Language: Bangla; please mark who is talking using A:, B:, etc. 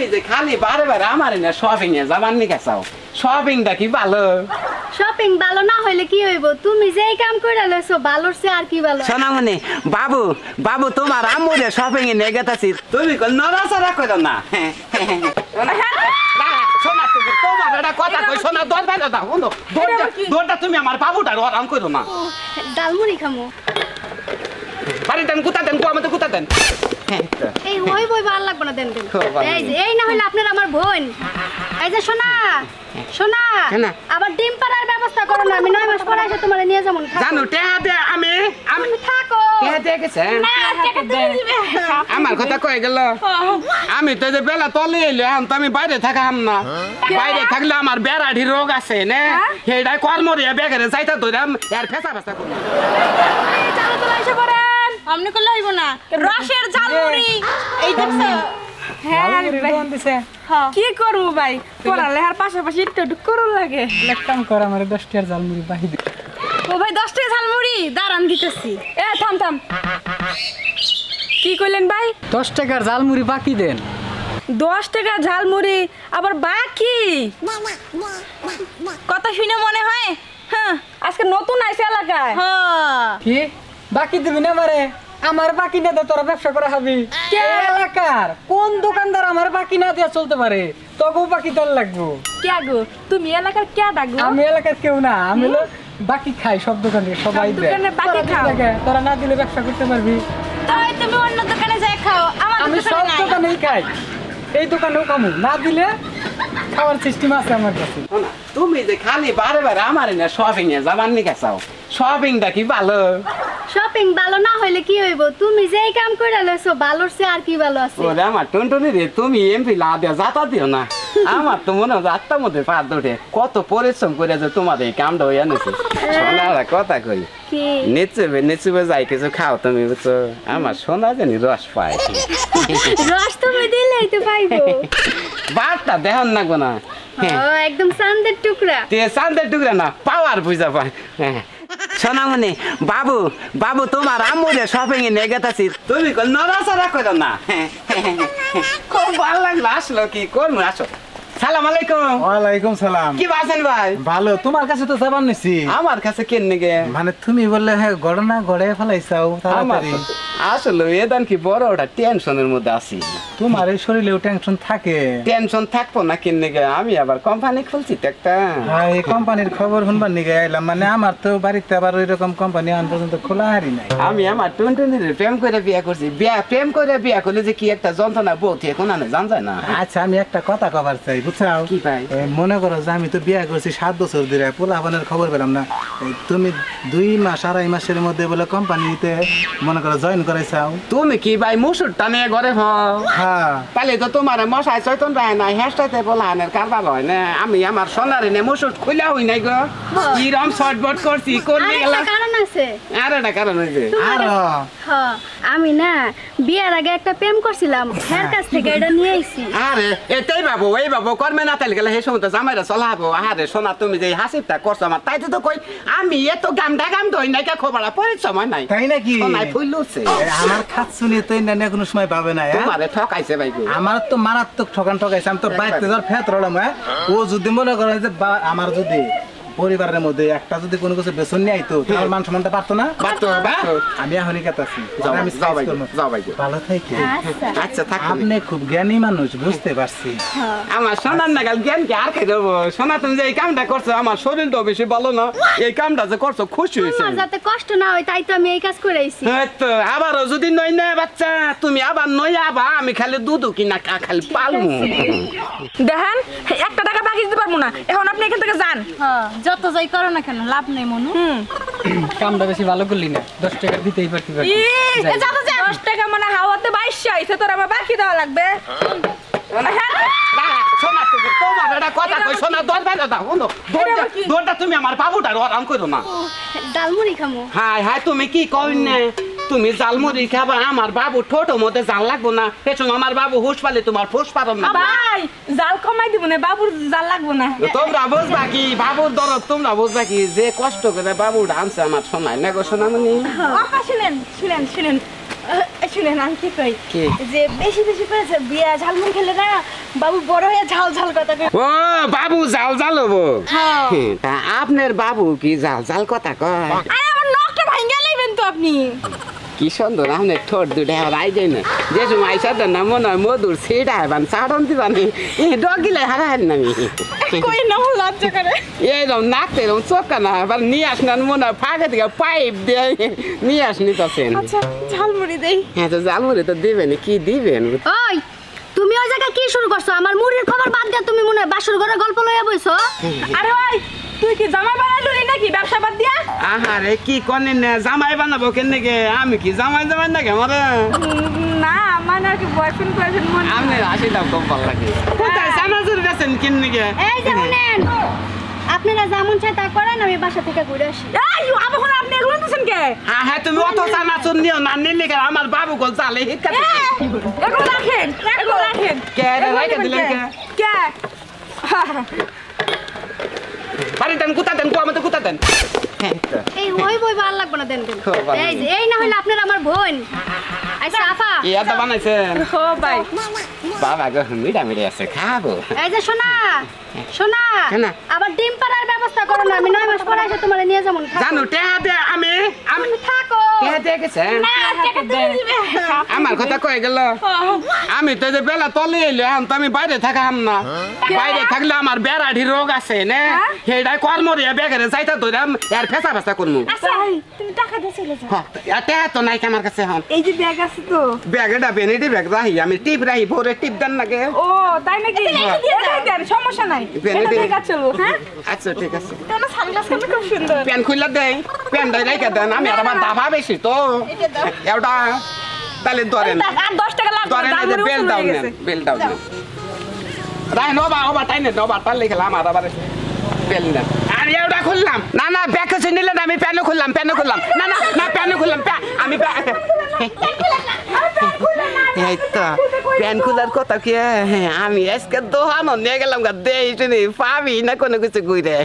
A: তুমি যে খালি বারে বারে আমার না শপিং এ যাবার নিকে চাও শপিংটা কি ভালো
B: শপিং ভালো না হইলে কি হইব তুমি যেই কাম কইরা লইছো ভালোর চেয়ে আর কি ভালো
A: সোনামণি বাবু বাবু তোমার আম্মুরে শপিং এ নিয়ে গেতাছি তুমি কল নড়াচড়া করো না সোনা তুমি তোমার একটা কথা কই সোনা দরজা দাও শুনো দরজা তুমি আমার বাবুটার আরাম করো না
B: ডালমুড়ি খামু
A: বাড়ি দেন কুতা দেন আমাদের কুতা দেন
B: এই হই বই ভালো লাগবে না দেন দেন এই না হইলে আপনার আমার বোন এই যে সোনা সোনা আবার ডিম পাড়ার ব্যবস্থা করো না আমি 9 মাস পরে এসে তোমারে নিয়ে যাবো
A: জানো টেহা দে আমি
B: থাকো
A: টেহা দে গেছে আমার কথা কই গেল আমি তো যে বেলা তলে এলো এখন তো আমি বাইরে থাকাম না বাইরে থাকলে আমার বেড়াঢি রোগ আছে না সেইটাই কর্মরিয়া বেগারে যাইতা ধরাম আর ফেসা ফেসা করব
B: চালু তো লাইছে পড়েন আমনে করলে হইব না রসের ঝালমুড়ি এই দেখছো
C: কি করবো ভাই পড়ালেখার পাশাপাশি একটু করুন লাগে
D: কাম কর আমার 10 টাকার ঝালমুড়ি বাহি দে
C: ও ভাই 10 টাকা ঝালমুড়ি দাঁড়ান দিতেছি এ থাম থাম কি কইলেন ভাই
D: 10 টাকার ঝালমুড়ি বাকি দেন
C: 10 টাকা ঝালমুড়ি আবার বাকি কথা শুনে মনে হয় হ্যাঁ আজকে নতুন আইছে এলাকায়
D: কি বাকি দিবি না আমারে আমার বাকি না দে তোরা ব্যবসা করা হবি কে এলাকার কোন দোকানদার আমার বাকি না দিয়ে চলতে পারে তবু বাকি তোর লাগবো
C: কে গো তুমি এলাকার কে ডাকো
D: আমি এলাকার কেউ না আমি বাকি খাই সব দোকানে সবাই দেয়
C: দোকানে বাকি খাও
D: তোরা না দিলে ব্যবসা করতে পারবি
C: তাই তুমি অন্য দোকানে যাই খাও
D: আমি সব দোকানেই খাই এই দোকানেও খামু না দিলে খাওয়ার সিস্টেম আছে আমার কাছে
A: তুমি যে খালি বারে বারে আমার না শপিং এ যাবার নিকে চাও শপিংটা কি ভালো
B: শপিং ভালো না হইলে কি হইব তুমি যেই কাম কইরা লইছো ভালোর চেয়ে আর কি ভালো আছে
A: ওরে আমার টুনটুনি রে তুমি এমপি লা দিয়া যাতা দিও না আমার তো মনে হয় আত্মার মধ্যে পা ধরে কত পরিশ্রম করে যে তোমার এই কামটা হইয়া নিছে সোনারা কথা কই
B: কি
A: নেচুবে যাই কিছু খাও তুমি বুঝছো আমার সোনা জানি রস পায়
B: রস তুমি দিলেই তো পাইবো
A: বারটা দেহন না গোনা
B: একদম চাঁদের টুকরা
A: তে চাঁদের টুকরা না পাওয়ার বুঝা পায় সোনামণি বাবু বাবু তোমার আম্মুরে শপিং এ নিয়ে গেতাছি তুমি কল নড়াচড়া করো না খুব ভালো লাগলো আসলো কি করবো আসো সালাম আলাইকুম
E: ওয়ালাইকুম সালাম
A: কি আছেন ভাই
E: ভালো তোমার কাছে তো যাবার নিছি
A: আমার কাছে কেন নিগে
E: মানে তুমি বললে হ্যাঁ ঘটনা গড়ে ফেলাইছাও তাড়াতাড়ি
A: আসলে এদান কি বড় ওটা টেনশনের মধ্যে আছি
E: তোমার এই শরীরেও টেনশন থাকে
A: টেনশন থাকবো না কেন নিগে আমি আবার কোম্পানি খুলছি তো একটা
E: এই কোম্পানির খবর শুনবার নিগে আইলাম মানে আমার তো বাড়িতে আবার ওই রকম কোম্পানি আন পর্যন্ত খোলা হারি নাই
A: আমি আমার টুনটুনির প্রেম করে বিয়া করছি প্রেম করে বিয়া করলে যে কি একটা যন্ত্রণা বউ থেকে কোন জান যায় না
E: আচ্ছা আমি একটা কথা কবার চাই বুঝছাও
A: কি ভাই
E: মনে করো যে আমি তো বিয়া করছি 7 বছর ধরে পোলাপানের খবর পেলাম না তুমি 2 মাস 2.5 মাসের মধ্যে বলে কোম্পানিতে মনে করো জয়েন করাইছাও
A: তুমি কি ভাই মুসুর টানে ঘরে হও
E: হ্যাঁ
A: তাহলে তো তোমার মশাই চৈতন রায় না হেসটাতে বলানের কারবার হয় না আমি আমার সোনারে নে মুসুর খুলে হই নাই গো কিরম শর্টবট করছি করলে গেল
B: কারণ আছে
A: আর একটা কারণ হইছে
E: আর
B: আমি না বিয়ের আগে একটা প্রেম করছিলাম এর কাছ থেকে এটা নিয়ে আইছি
A: আরে এটাই বাবু এই বাবু কর্মে না তাহলে গেলে হে সময় জামাইরা চলাবো আরে সোনা তুমি যে হাসিবটা করছো আমার তাইতে তো কই আমি এত গামডা গাম ধই না কে খবর পরিচয় নাই
E: তাই নাকি
A: সোনাই ফুলছে
E: আমার খাত শুনি তো না কোনো সময় পাবে না
A: তোমারে ঠকাইছে ভাই
E: আমার তো মারাত্মক ঠকাইছে আমি তো বাইতে যাওয়ার ফেত রলাম ও যদি মনে করে যে আমার যদি পরিবারের মধ্যে একটা যদি কোনো কিছু বেসন নিয়ে আইতো তাহলে মান সম্মানটা পারতো না আমি এখনই কাটাচ্ছি আমি
A: যাও ভাই
E: ভালো থাকি
A: আচ্ছা থাক
E: আপনি খুব জ্ঞানী মানুষ বুঝতে পারছি
A: আমার সোনার নাগাল জ্ঞান কি আর খাই দেবো সোনা তুমি যে এই কামটা করছো আমার শরীরটা বেশি ভালো না এই কামটা যে করছো খুশি হয়েছে
B: যাতে কষ্ট না হয় তাই তো আমি এই কাজ করে আইছি
A: তো আবারও যদি নই না বাচ্চা তুমি আবার নই আবা আমি খালি দুধ কিনা খালি পালমু
C: দেখেন 1 টাকা বাকি দিতে পারবো না এখন আপনি এখান থেকে যান
B: যত যাই করো না কেন লাভ নেই মনু
D: কামটা বেশি ভালো করলি না 10 টাকা দিতেই পারতি
C: 10 টাকা মানে হাওয়াতে 22 আইছে তোর আমার বাকি দেওয়া লাগবে
A: সোনা তুমি তোমার একটা কথা কই সোনা দরজা দাও শুনো দরজা তুমি আমার বাবুটার আরাম করো না
B: ডালমুড়ি খামু
A: হাই হাই তুমি কি কই না তুমি জালমুড়ি খাবা আমার বাবু ঠোঁটো মধ্যে জাল লাগবো না পেছন আমার বাবু হুশ পালে তোমার ফুস পারো না
C: ভাই জাল কমাই দিব না বাবুর জাল লাগবো না
A: তোমরা বুঝবা কি বাবুর দরদ তোমরা বুঝবা কি যে কষ্ট করে বাবু আনছে আমার সোনাই না গো সোনামণি
C: শুনেন শুনেন শুনেন শুনেন আমি কি কই
A: কি?
C: যে বেশি বেশি করে বিয়া ঝালমুড়ি খেলে না বাবু বড় হয়ে ঝাল ঝাল কথা কয়।
A: ও বাবু জাল জাল হবো
C: হ্যাঁ।
A: তা আপনার বাবু কি জাল জাল কথা কয়
C: আরে আমার নখটা ভাঙা লাইবেন তো আপনি।
A: কি সুন্দর আপনার ঠোঁট দুটা হারাই যায় না যে সময় আইসা দেন না মনে হয় মধুর সিটা হেবান চাটন দিবানি ডগিলে হারাই নামি
C: কই না লজ্জা করে।
A: এরকম নাকতে এরকম চোখা না এবার নিয়ে আসলেন মনে হয় ফাঁকে থেকে পাইপ দিয়ে নিয়ে আসনি তখন
C: আচ্ছা ঝালমুড়ি দেই।
A: হ্যাঁ তো জালমুড়ি তো দিবেন কি দিবেন
B: ওই তুমি ওই জায়গায় কি শুরু করছো আমার মুড়ির খবর বাদ দিয়া তুমি মনে হয় বাসর ঘরে গল্প লইয়া বইছো
C: আরে ভাই তুই কি জামাই বানাইলি নাকি ব্যবসা বাদ দিয়া?
A: আহারে কি করেন না জামাই বানাবো কেন নাকি আমি কি জামাই জামাই নাকি আমার
C: না মানে আর কি বয়ফ্রেন্ড করেছেন মনে।
A: আপনি আসি দাও খুব ভালো লাগে কোথায় চানাচুর বেছেন কিন নাকি
B: এই যে শুনেন আপনারা যেমন চাই তা করেন আমি বাসা থেকে ঘুরে আসি
C: এই আবার আপনি এগুলো দিছেন কে?
A: হ্যাঁ হ্যাঁ তুমি অত চানাচুর নিও না নিলে কেন আমার বাবু গোল চালে হিটকা
C: এগুলো রাখেন এগুলো রাখেন।
A: কে রে রাইখা দিলেন কে
C: কে?
A: বাড়ি দেন কুতা দেন কুয়া মতো কুতা দেন
B: এই হই বই ভালো লাগবে না দেন দেন
A: খুব ভালো
B: এই যে এই না হইলে আপনারা আমার বোন আচ্ছা আফা
A: এটা বানাইছেন
C: ও ভাই
A: বাবা গো মিঠা মিঠা আছে খাবো
B: এই যে শোনা শোনা
A: শোনা।
B: আবার ডিম পাড়ার ব্যবস্থা করো না আমি 9 মাস পরে এসে তোমারে নিয়ে যাবো
A: জানো টেহা দে আমি
B: তুমি থাকো
A: টেহা দে গেছেন আমার কথা কয়ে গেল আমি তো যে বেলা তলে এলো এখন তো আমি বাইরে থাকাম না বাইরে থাকলে আমার বেড়াঢি রোগ আছে না সেইটাই কর্মরিয়া বেগারে যাইতা ধরাম আর ফেসা ফেসা করমু
C: আচ্ছা তুমি টাকা দিয়ে চলে যাও।
A: টেহা তো নাই আমার কাছে এখন
C: এই যে ব্যাগ আছে তো।
A: ব্যাগটা বেনিটি ব্যাগ রাহি আমি টিপ রাহি ভোরে টিপ দেন নাকি
C: ও তাই নাকি? এটাই দেন সমস্যা নাই। এটা দেখা চলো হ্যাঁ।
A: আচ্ছা ঠিক আছে
C: তোমার সানগ্লাস কিন্তু খুব সুন্দর।
A: প্যান খুললে দেয় প্যান দেয় রাইখা দেন আমি আর আমার দাবা বেশি তো এটা তাহলে ধরেন
C: আর 10 টাকা লাগবে।
A: ধরেন এই যে বেল দাও নেন বেল দাও নেন রাই নবা ওবা তাই নেন নবা তার লিখলাম আর আবার বেল নেন আর এটা খুললাম না না ব্যাগ কিছু নিলেন আমি প্যানও খুললাম না না না প্যানও খুললাম আমি এই তো প্যান খোলার কথা কি আমি আজকে দোকানও নিয়ে গেলাম গা দেই পাবি না কোনো কিছু ঘুরে